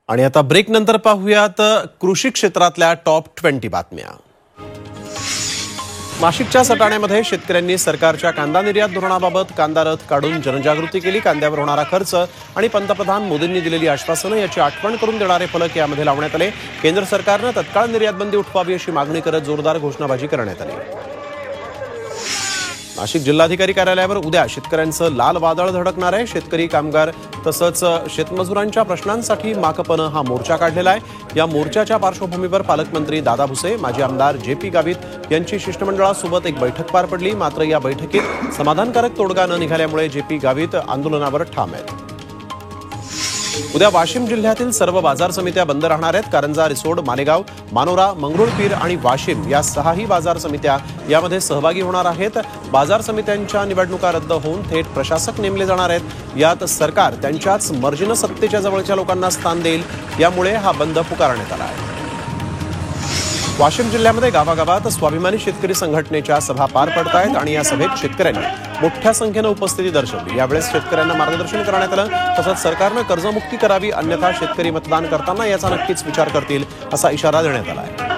आणि आता ब्रेक नंतर पाहूयात कृषी क्षेत्रातल्या टॉप 20 बातम्या। नाशिकच्या सटाण्यामध्ये शेतकऱ्यांनी सरकारच्या कांदा निर्यात धोरणाबाबत कांदा रथ काढून जनजागृती केली। कांद्यावर होणारा खर्च आणि पंतप्रधान मोदींनी दिलेली आश्वासनं याची आठवण करून देणारे फलक यामध्ये लावण्यात आले। केंद्र सरकारनं तत्काळ निर्यात बंदी उठवावी अशी मागणी करत जोरदार घोषणाबाजी करण्यात आली। नाशिक जिल्हाधिकारी कार्यालयावर उद्या शेतकऱ्यांचं लाल वादळ धडकणार आहे। शेतकरी कामगार तसंच शेतमजुरांच्या प्रश्नांसाठी माकपनं हा मोर्चा काढलेला आहे। या मोर्चाच्या पार्श्वभूमीवर पालकमंत्री दादा भुसे, माजी आमदार JP गावित यांची शिष्टमंडळासोबत एक बैठक पार पडली। मात्र या बैठकीत समाधानकारक तोडगा न निघाल्यामुळे JP गावित आंदोलनावर ठाम आहेत। उद्या वाशिम जिल्ह्यातील सर्व बाजार समित्या बंद राहणार आहेत। कारंजा, रिसोड, मालेगाव, मानोरा, मंगरुळपीर आणि वाशिम या 6ही बाजार समित्या यामध्ये सहभागी होणार आहेत। बाजार समित्यांच्या निवडणुका रद्द होऊन थेट प्रशासक नेमले जाणार आहेत। यात सरकार त्यांच्याच मर्जीनं सत्तेच्या जवळच्या लोकांना स्थान देईल, यामुळे हा बंद पुकारण्यात आला आहे। वाशिम जिल्ह्यामध्ये गावागावात स्वाभिमानी शेतकरी संघटनेच्या सभा पार पडत आहेत आणि या सभेत शेतकऱ्यांनी मोठ्या संख्येनं उपस्थिती दर्शवली। यावेळेस शेतकऱ्यांना मार्गदर्शन करण्यात आलं। तसंच सरकारनं कर्जमुक्ती करावी, अन्यथा शेतकरी मतदान करताना याचा नक्कीच विचार करतील असा इशारा देण्यात आला आहे।